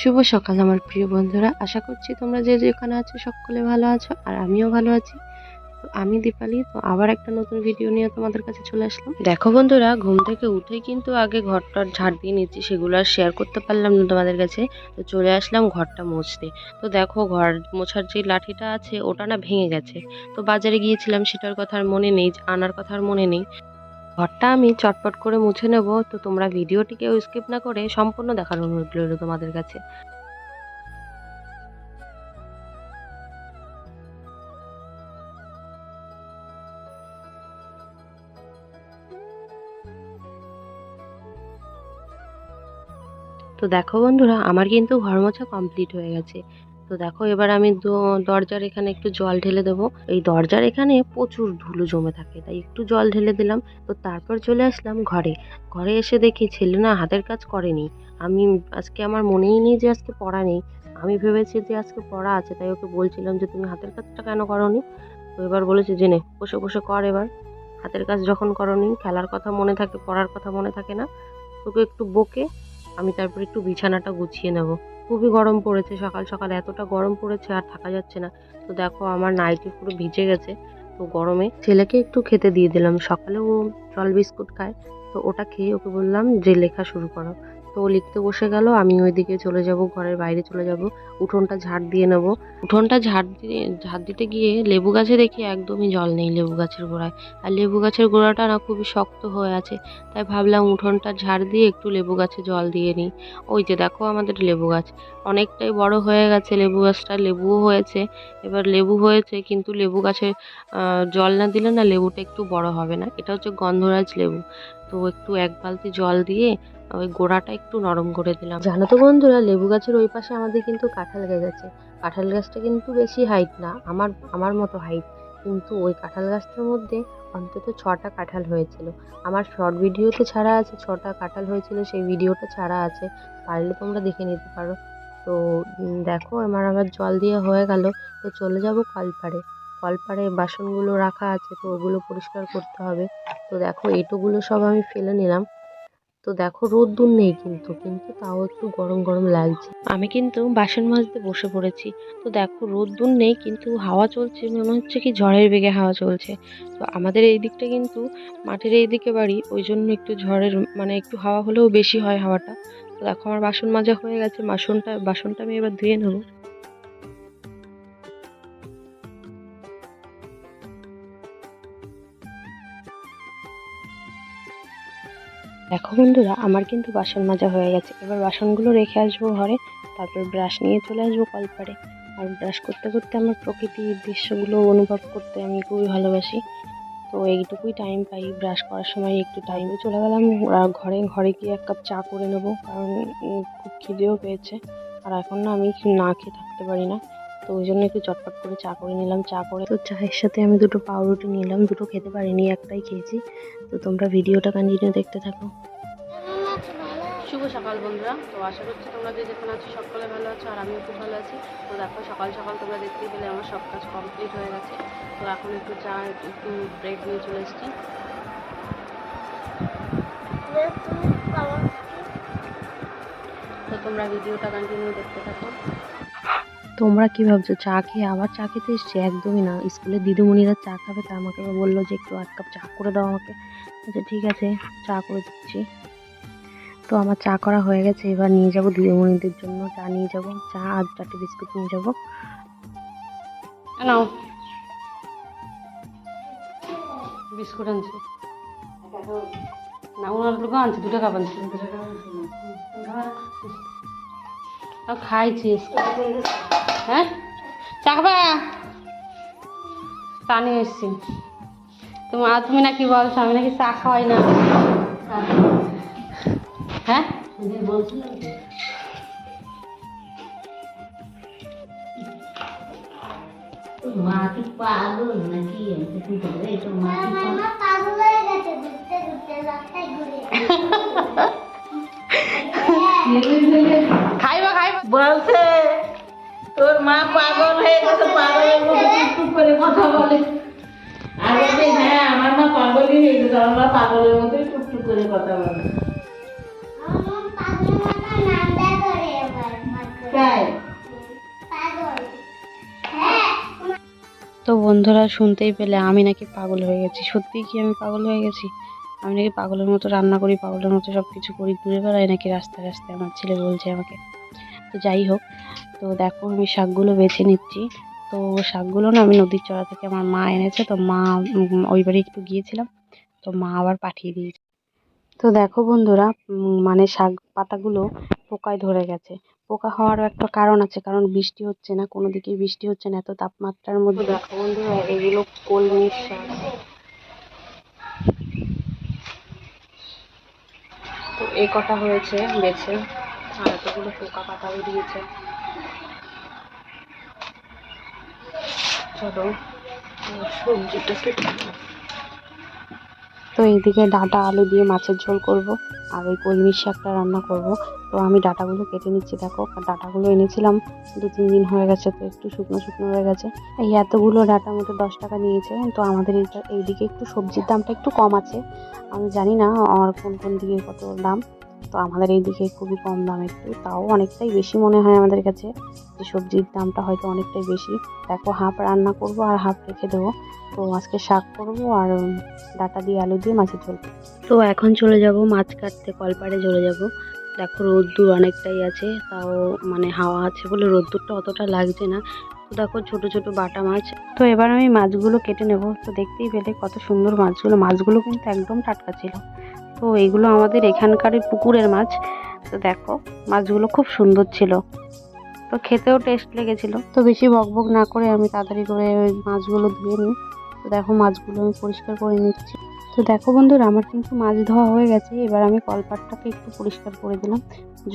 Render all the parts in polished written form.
শুভ সকাল আমার প্রিয় বন্ধুরা, আশা করছি তোমরা যে যেখানে আছো সকলে ভালো আছো আর আমিও ভালো আছি। তো আমি দীপালি, তো আবার একটা নতুন ভিডিও নিয়ে তোমাদের কাছে চলে আসলাম। দেখো বন্ধুরা, ঘুম থেকে উঠেই কিন্তু আগে ঘরটা ঝাড় দিয়ে নিচ্ছি, সেগুলো আর শেয়ার করতে পারলাম না তোমাদের কাছে। তো চলে আসলাম ঘরটা মুছতে। তো দেখো, ঘর মোছার যে লাঠিটা আছে ওটা না ভেঙে গেছে। তো বাজারে গিয়েছিলাম, সেটার কথা আর মনে নেই, আনার কথা আর মনে নেই। ঘরটা আমি চটপট করে মুছে নেব, তো তোমরা ভিডিওটিকে স্কিপ না করে সম্পূর্ণ দেখার অনুরোধ রইল তোমাদের কাছে। তো দেখো বন্ধুরা, আমার কিন্তু ঘর মোছা কমপ্লিট হয়ে গেছে। তো দেখো, এবার আমি দরজার এখানে একটু জল ঢেলে দেবো। এই দরজার এখানে প্রচুর ধুলো জমে থাকে, তাই একটু জল ঢেলে দিলাম। তো তারপর চলে আসলাম ঘরে। ঘরে এসে দেখি ছেলে না হাতের কাজ করেনি। আমি আজকে আমার মনেই নেই যে আজকে পড়া নেই। আমি ভেবেছি যে আজকে পড়া আছে, তাই ওকে বলছিলাম যে তুমি হাতের কাজটা কেন করোনি। তো এবার বলেছে যে নে বসে বসে কর এবার। হাতের কাজ যখন করোনি, খেলার কথা মনে থাকে, পড়ার কথা মনে থাকে না। তোকে একটু বকে আমি তারপর একটু বিছানাটা গুছিয়ে নেব। খুবই গরম পড়েছে, সকাল সকাল এতটা গরম পড়েছে আর থাকা যাচ্ছে না। তো দেখো, আমার নাইটি পুরো ভিজে গেছে। তো গরমে ছেলেকে একটু খেতে দিয়ে দিলাম। সকালে ও জল বিস্কুট খায়, তো ওটা খেয়ে ওকে বললাম যে লেখা শুরু করো। তো ও লিখতে বসে গেল, আমি ওইদিকে চলে যাব, ঘরের বাইরে চলে যাব, উঠোনটা ঝাড় দিয়ে নেব। উঠোনটা ঝাড় দিতে গিয়ে লেবু গাছে দেখি একদমই জল নেই লেবু গাছের গোড়ায়। আর লেবু গাছের গোড়াটা না খুবই শক্ত হয়ে আছে। তাই ভাবলাম উঠোনটা ঝাড় দিয়ে একটু লেবু গাছে জল দিয়ে নিই। ওই যে দেখো, আমাদের লেবু গাছ অনেকটাই বড় হয়ে গেছে। লেবু গাছটা লেবুও হয়েছে। এবার লেবু হয়েছে, কিন্তু লেবু গাছে জল না দিলে না লেবুটা একটু বড় হবে না। এটা হচ্ছে গন্ধরাজ লেবু। তো একটু এক বালতি জল দিয়ে ওই গোড়াটা একটু নরম করে দিলাম। জানো তো বন্ধুরা, লেবু গাছের ওই পাশে আমাদের কিন্তু কাঁঠাল গাছ আছে। কাঁঠাল গাছটা কিন্তু বেশি হাইট না, আমার আমার মতো হাইট। কিন্তু ওই কাঁঠাল গাছটার মধ্যে অন্তত 6টা কাঁঠাল হয়েছিল। আমার শর্ট ভিডিওতে ছাড়া আছে, 6টা কাঁঠাল হয়েছিল, সেই ভিডিওটা ছাড়া আছে, পারলে তোমরা দেখে নিতে পারো। তো দেখো, আমার জল দিয়ে হয়ে গেল। তো চলে যাব কলপাড়ে। কলপাড়ে বাসনগুলো রাখা আছে, তো ওগুলো পরিষ্কার করতে হবে। তো দেখো, এঁটোগুলো সব আমি ফেলে নিলাম। তো দেখো, রোদ্দুর নেই কিন্তু কিন্তু তাও একটু গরম গরম লাগছে। আমি কিন্তু বাসন মাজতে বসে পড়েছি। তো দেখো, রোদ্দুর নেই কিন্তু হাওয়া চলছে, মনে হচ্ছে কি ঝড়ের বেগে হাওয়া চলছে। তো আমাদের এই দিকটা কিন্তু মাঠের এই দিকে বাড়ি, ওই জন্য একটু ঝড়ের মানে একটু হাওয়া হলেও বেশি হয় হাওয়াটা। তো দেখো, আমার বাসন মাজা হয়ে গেছে। বাসনটা আমি এবার ধুয়ে নেবো। দেখো বন্ধুরা, আমার কিন্তু বাসন মাজা হয়ে গেছে। এবার বাসনগুলো রেখে আসবো ঘরে, তারপর ব্রাশ নিয়ে চলে আসবো কলপাড়ে। আর ব্রাশ করতে করতে আমার প্রকৃতির দৃশ্যগুলো অনুভব করতে আমি খুবই ভালোবাসি। তো এইটুকুই টাইম পাই ব্রাশ করার সময়, একটু টাইমে চলে গেলাম ঘরে। ঘরে গিয়ে 1 কাপ চা করে নেবো, কারণ খুব খিদেও পেয়েছে। আর এখন না আমি না খেয়ে থাকতে পারি না। তো ওই জন্য একটু চটপট করে চা করে নিলাম। চা করে তো চায়ের সাথে আমি 2টো পাউরুটি নিলাম। 2টো খেতে পারিনি, একটাই খেয়েছি। তো তোমরা ভিডিওটা কন্টিনিউ দেখতে থাকো। শুভ সকাল বন্ধুরা, তো আশা করছি তোমরা যে যেখানে আছো সকলে ভালো আছো আর আমিও খুব ভালো আছি। তো দেখো, সকাল সকাল তোমরা দেখতেই পেলে আমার সব কাজ কমপ্লিট হয়ে গেছে। তো এখন একটু চা একটু ব্রেড নিয়ে চলে এসেছি। তো তোমরা ভিডিওটা কন্টিনিউ দেখতে থাকো। তোমরা কি ভাবছো চা খেয়ে আবার চা খেতে এসছি? একদমই না। স্কুলের দিদিমণিরা চা খাবে, তা আমাকে বললো যে একটু 1 কাপ চা করে দাও আমাকে। আচ্ছা ঠিক আছে, চা করে দিচ্ছি। তো আমার চা করা হয়ে গেছে। এবার নিয়ে যাব দিদিমণিদের জন্য চা নিয়ে যাব, চা আর 4টে বিস্কুট নিয়ে যাব। নাও, বিস্কুট আনছি না, ওনার লোক আনছে 2 টাকা আনছি। খাইছিস? হ্যাঁ, চা খাবা? চা নিয়ে এসছি। তুমি নাকি বলছো আমি নাকি চা খাওয়াই না? হ্যাঁ মাটি পাগল নাকি? পাগল হয়ে গেছে, ঘুরতে ঘুরতে রাস্তায় ঘুরে। খাইবা বলছে তোর মা পাগল হয়ে গেছে, পাগলের মতো টুক করে কথা বলে। আর বলছে হ্যাঁ আমার মা পাগলই হয়ে গেছে, আমার মা পাগলের মতোই টুকটুক করে কথা বলে। তো বন্ধুরা শুনতেই পেলে আমি নাকি পাগল হয়ে গেছি। সত্যিই কি আমি পাগল হয়ে গেছি? আমি নাকি পাগলের মতো রান্না করি, পাগলের মতো সব কিছু করি, ঘুরে বেড়াই নাকি রাস্তায় রাস্তায়, আমার ছেলে বলছে আমাকে। তো যাই হোক, তো দেখো আমি শাকগুলো বেছে নিচ্ছি। তো শাকগুলো না আমি নদীর চড়া থেকে আমার মা এনেছে। তো মা ওই বাড়ি একটু গিয়েছিলাম, তো মা আবার পাঠিয়ে দিয়েছে। তো দেখো বন্ধুরা, মানে শাক পাতাগুলো পোকায় ধরে গেছে। পোকা হওয়ারও একটা কারণ আছে, কারণ বৃষ্টি হচ্ছে না, কোনো দিকেই বৃষ্টি হচ্ছে না এত তাপমাত্রার মধ্যে। দেখো বন্ধুরা, এগুলো কলমির শাক। তো এ কটা হয়েছে বেছে, আর এতগুলো পোকা পাতা বেরিয়েছে। চলো সবজিটা কেটে। তো এইদিকে ডাঁটা আলু দিয়ে মাছের ঝোল করব, আর ওই কলমির শাকটা রান্না করব। তো আমি ডাঁটাগুলো কেটে নিচ্ছি। দেখো ডাঁটাগুলো এনেছিলাম 2-3 দিন হয়ে গেছে, তো একটু শুকনো শুকনো হয়ে গেছে। এই এতগুলো ডাঁটা মতো 10 টাকা নিয়েছে। তো আমাদের এইদিকে একটু সবজির দামটা একটু কম আছে। আমি জানি না আর কোন কোন দিকে কত দাম। তো আমাদের এইদিকে খুবই কম দাম, একটু তাও অনেকটাই বেশি মনে হয় আমাদের কাছে, যে সবজির দামটা হয়তো অনেকটাই বেশি। দেখো হাফ রান্না করব আর হাফ রেখে দেবো। তো আজকে শাক করবো আর ডাঁটা দিয়ে আলু দিয়ে মাছের ঝোল। তো এখন চলে যাব মাছ কাটতে, কলপাড়ে চলে যাব। দেখো রোদ্দুর অনেকটাই আছে, তাও মানে হাওয়া আছে বলে রোদ্দুরটা অতটা লাগছে না। তো দেখো ছোট ছোট বাটা মাছ। তো এবার আমি মাছগুলো কেটে নেব। তো দেখতেই পেলে কত সুন্দর মাছগুলো, মাছগুলো কিন্তু একদম টাটকা ছিল। তো এইগুলো আমাদের এখানকার পুকুরের মাছ। তো দেখো মাছগুলো খুব সুন্দর ছিল, তো খেতেও টেস্ট লেগেছিল। তো বেশি বকবক না করে আমি তাড়াতাড়ি করে ওই মাছগুলো ধুয়ে নিই। তো দেখো মাছগুলো আমি পরিষ্কার করে নিচ্ছি। তো দেখো বন্ধুরা, আমার কিন্তু মাছ ধোয়া হয়ে গেছে। এবার আমি কলপাটটাকে একটু পরিষ্কার করে দিলাম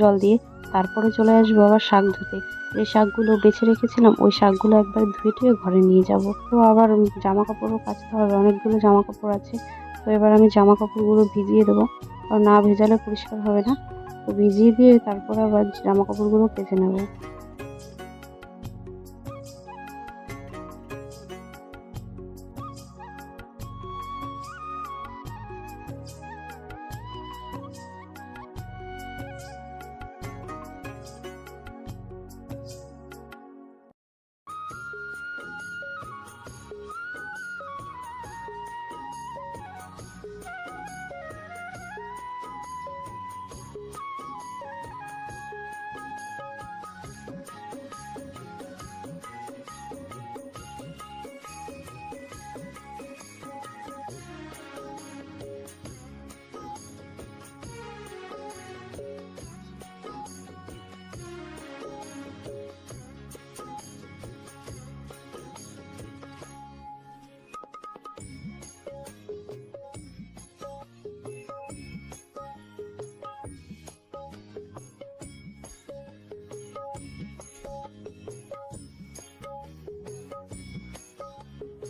জল দিয়ে। তারপরে চলে আসবো আবার শাক ধুতে। যে শাকগুলো বেছে রেখেছিলাম ওই শাকগুলো একবার ধুয়ে টুয়ে ঘরে নিয়ে যাব। তো আবার জামা কাপড়ও কাচতে হবে, অনেকগুলো জামা কাপড় আছে। তো এবার আমি জামা কাপড়গুলো ভিজিয়ে দেবো, আর না ভেজালে পরিষ্কার হবে না। তো ভিজিয়ে দিয়ে তারপরে আবার জামা কাপড়গুলো কেচে নেবো।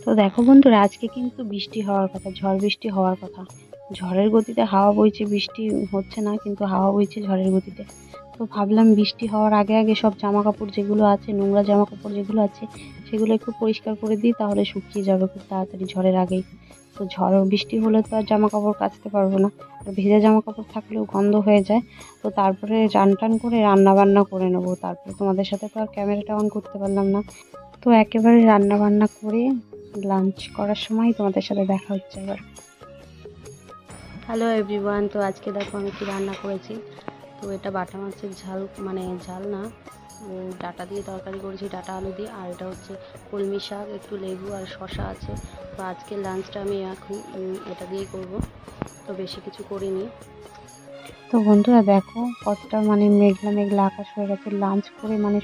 তো দেখো বন্ধুরা, আজকে কিন্তু বৃষ্টি হওয়ার কথা, ঝড় বৃষ্টি হওয়ার কথা। ঝড়ের গতিতে হাওয়া বইছে, বৃষ্টি হচ্ছে না, কিন্তু হাওয়া বইছে ঝড়ের গতিতে। তো ভাবলাম বৃষ্টি হওয়ার আগে আগে সব জামা কাপড় যেগুলো আছে, নোংরা জামা কাপড় যেগুলো আছে, সেগুলো একটু পরিষ্কার করে দিই, তাহলে শুকিয়ে যাবে খুব তাড়াতাড়ি ঝড়ের আগেই। তো ঝড় বৃষ্টি হলে তো আর জামা কাপড় কাচতে পারবো না, আর ভেজা জামা কাপড় থাকলেও গন্ধ হয়ে যায়। তো তারপরে রান টান করে রান্না বান্না করে নেবো। তারপরে তোমাদের সাথে তো আর ক্যামেরাটা অন করতে পারলাম না। তো একেবারে রান্না বান্না করে লাঞ্চ করার সময় তোমাদের সাথে দেখা হচ্ছে আবার। হ্যালো এভরিওয়ান, তো আজকে দেখো আমি কি রান্না করেছি। তো এটা বাটা মাছের ঝাল, মানে ঝাল না, ডাঁটা দিয়ে তরকারি করেছি, ডাঁটা আলু দিয়ে। আর এটা হচ্ছে কলমি শাক, একটু লেবু আর শসা আছে। তো আজকে লাঞ্চটা আমি এখন এটা দিয়েই করব, তো বেশি কিছু করিনি। তো বন্ধুরা দেখো কতটা মানে মেঘলা মেঘলা আকাশ হয়ে গেছে। লাঞ্চ করে মানে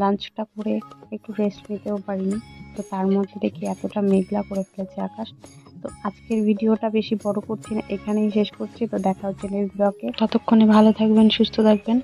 লাঞ্চটা করে একটু রেস্ট নিতেও পারিনি। তো তার মধ্যে দেখি এতটা মেঘলা করে ফেলেছে আকাশ। তো আজকের ভিডিওটা বেশি বড় করছি না, এখানেই শেষ করছি। তো দেখা হচ্ছে নেক্সট ব্লগে। ততক্ষণে ভালো থাকবেন, সুস্থ থাকবেন।